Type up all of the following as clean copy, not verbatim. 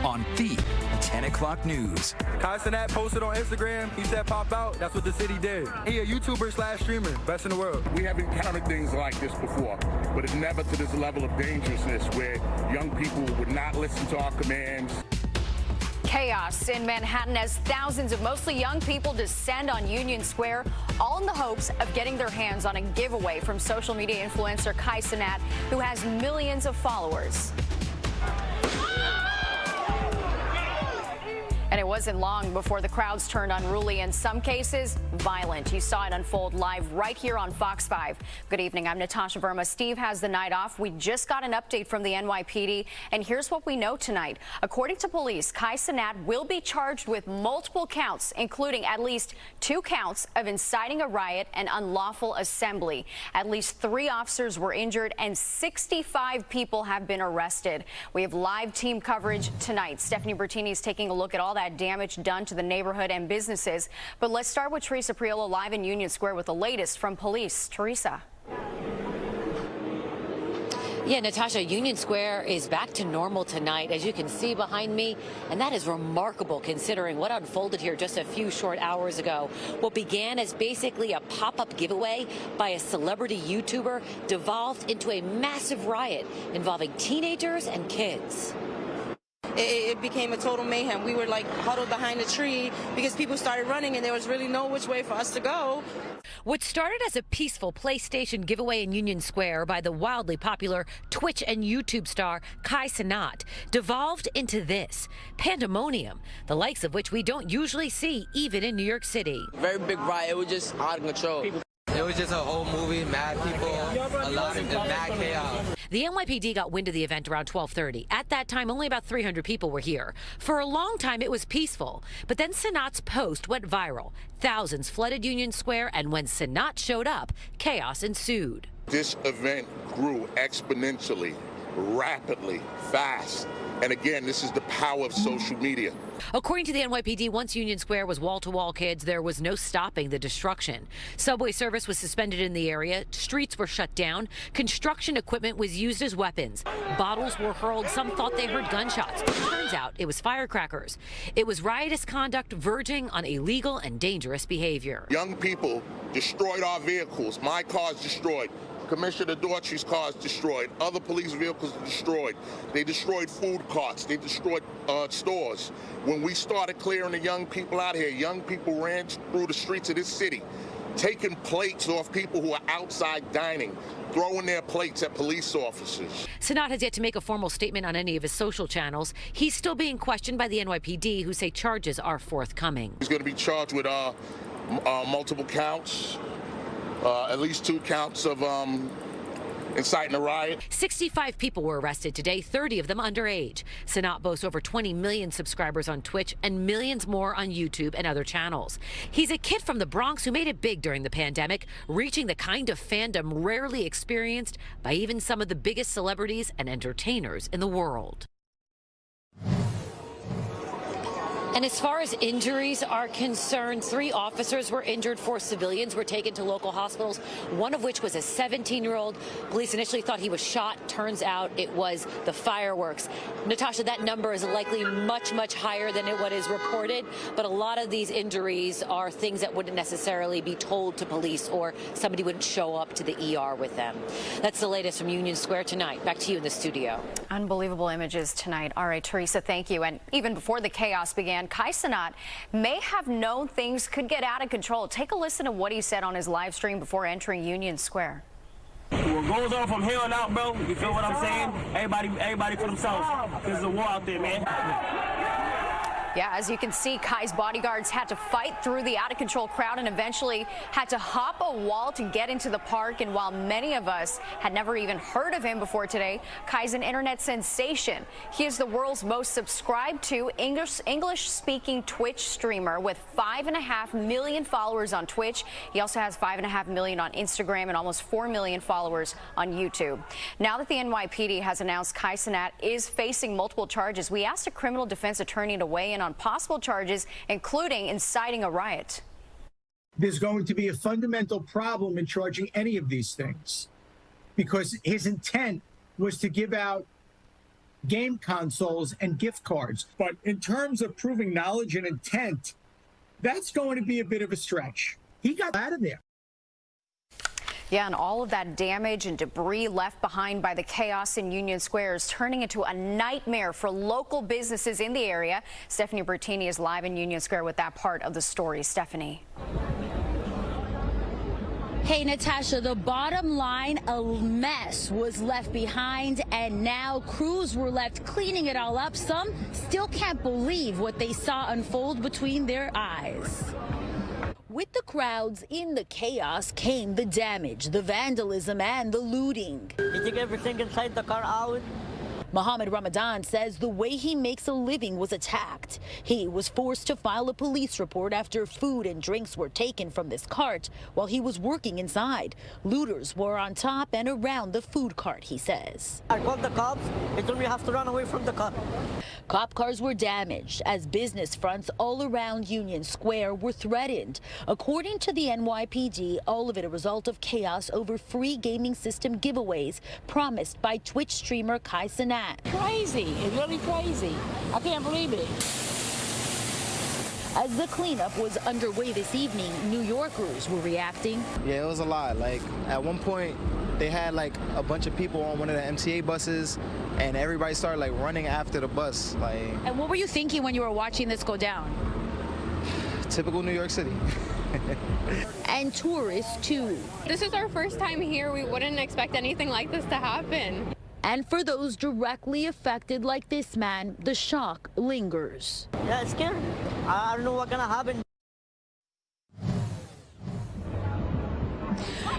on the 10 o'clock news. Kai Cenat posted on Instagram. He said pop out. That's what the city did. He a YouTuber/streamer. Best in the world. We have encountered things like this before, but it's never to this level of dangerousness where young people would not listen to our commands. Chaos in Manhattan as thousands of mostly young people descend on Union Square, all in the hopes of getting their hands on a giveaway from social media influencer Kai Cenat, who has millions of followers. And it wasn't long before the crowds turned unruly, in some cases violent. You saw it unfold live right here on Fox 5. Good evening. I'm Natasha Verma. Steve has the night off. We just got an update from the NYPD, and here's what we know tonight. According to police, Kai Cenat will be charged with multiple counts, including at least 2 counts of inciting a riot and unlawful assembly. At least 3 officers were injured and 65 people have been arrested. We have live team coverage tonight. Stephanie Bertini is taking a look at all that damage done to the neighborhood and businesses. But let's start with Teresa Priolo live in Union Square with the latest from police. Teresa. Yeah, Natasha, Union Square is back to normal tonight, as you can see behind me, and that is remarkable considering what unfolded here just a few short hours ago. What began as basically a pop-up giveaway by a celebrity YouTuber devolved into a massive riot involving teenagers and kids. It became a total mayhem. We were like huddled behind a tree because people started running and there was really no which way for us to go. What started as a peaceful PlayStation giveaway in Union Square by the wildly popular Twitch and YouTube star Kai Cenat devolved into this pandemonium, the likes of which we don't usually see even in New York City. Very big riot. It was just out of control. It was just a whole movie, mad people, a lot of mad chaos. The NYPD got wind of the event around 12:30. At that time, only about 300 people were here. For a long time, it was peaceful. But then Cenat's post went viral. Thousands flooded Union Square, and when Cenat showed up, chaos ensued. This event grew exponentially, rapidly, fast. And again, this is the power of social media. According to the NYPD, once Union Square was wall-to-wall kids, there was no stopping the destruction. Subway service was suspended in the area. Streets were shut down. Construction equipment was used as weapons. Bottles were hurled. Some thought they heard gunshots. Turns out it was firecrackers. It was riotous conduct verging on illegal and dangerous behavior. Young people destroyed our vehicles. My car's destroyed. Commissioner Daughtry's cars destroyed. Other police vehicles destroyed. They destroyed food carts. They destroyed stores. When we started clearing the young people out here, young people ran through the streets of this city, taking plates off people who are outside dining, throwing their plates at police officers. Cenat has yet to make a formal statement on any of his social channels. He's still being questioned by the NYPD, who say charges are forthcoming. He's going to be charged with multiple counts. At least 2 counts of inciting a riot. 65 people were arrested today, 30 of them underage. Cenat boasts over 20 million subscribers on Twitch and millions more on YouTube and other channels. He's a kid from the Bronx who made it big during the pandemic, reaching the kind of fandom rarely experienced by even some of the biggest celebrities and entertainers in the world. And as far as injuries are concerned, 3 officers were injured, 4 civilians were taken to local hospitals, one of which was a 17-year-old. Police initially thought he was shot. Turns out it was the fireworks. Natasha, that number is likely much, much higher than what is reported, but a lot of these injuries are things that wouldn't necessarily be told to police, or somebody wouldn't show up to the ER with them. That's the latest from Union Square tonight. Back to you in the studio. Unbelievable images tonight. All right, Teresa, thank you. And even before the chaos began, Kai Cenat may have known things could get out of control. Take a listen to what he said on his live stream before entering Union Square. What goes on from here on out, bro, you feel what I'm saying? Everybody for themselves. There's a war out there, man. Yeah, as you can see, Kai's bodyguards had to fight through the out-of-control crowd and eventually had to hop a wall to get into the park. And while many of us had never even heard of him before today, Kai's an internet sensation. He is the world's most subscribed to English-speaking Twitch streamer with 5.5 million followers on Twitch. He also has 5.5 million on Instagram and almost 4 million followers on YouTube. Now that the NYPD has announced Kai Cenat is facing multiple charges, we asked a criminal defense attorney to weigh in on possible charges, including inciting a riot. There's going to be a fundamental problem in charging any of these things, because his intent was to give out game consoles, and gift cards. But in terms of proving knowledge and intent, that's going to be a bit of a stretch. He got out of there. Yeah, and all of that damage and debris left behind by the chaos in Union Square is turning into a nightmare for local businesses in the area. Stephanie Bertini is live in Union Square with that part of the story. Stephanie. Hey, Natasha, the bottom line, a mess was left behind, and now crews were left cleaning it all up. Some still can't believe what they saw unfold between their eyes. With the crowds in the chaos came the damage, the vandalism, and the looting. He took everything inside the car out. Mohammed Ramadan says the way he makes a living was attacked. He was forced to file a police report after food and drinks were taken from this cart while he was working inside. Looters were on top and around the food cart, he says. I called the cops. They told me I have to run away from the cop. Cop cars were damaged as business fronts all around Union Square were threatened. According to the NYPD, all of it a result of chaos over free gaming system giveaways promised by Twitch streamer Kai Cenat. Crazy. It's really crazy. I can't believe it. As the cleanup was underway this evening, New Yorkers were reacting. Yeah, it was a lot. Like, at one point, they had like a bunch of people on one of the MTA buses, and everybody started like running after the bus. Like. And what were you thinking when you were watching this go down? Typical New York City. And tourists too. This is our first time here. We wouldn't expect anything like this to happen. And for those directly affected like this man, the shock lingers. Yeah, it's scary. I don't know what's gonna happen.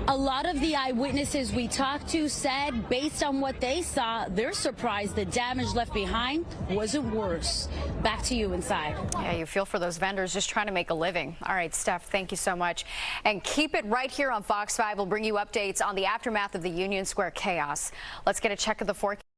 A lot of the eyewitnesses we talked to said, based on what they saw, they're surprised the damage left behind wasn't worse. Back to you inside. Yeah, you feel for those vendors just trying to make a living. All right, Steph, thank you so much. And keep it right here on Fox 5. We'll bring you updates on the aftermath of the Union Square chaos. Let's get a check of the forecast.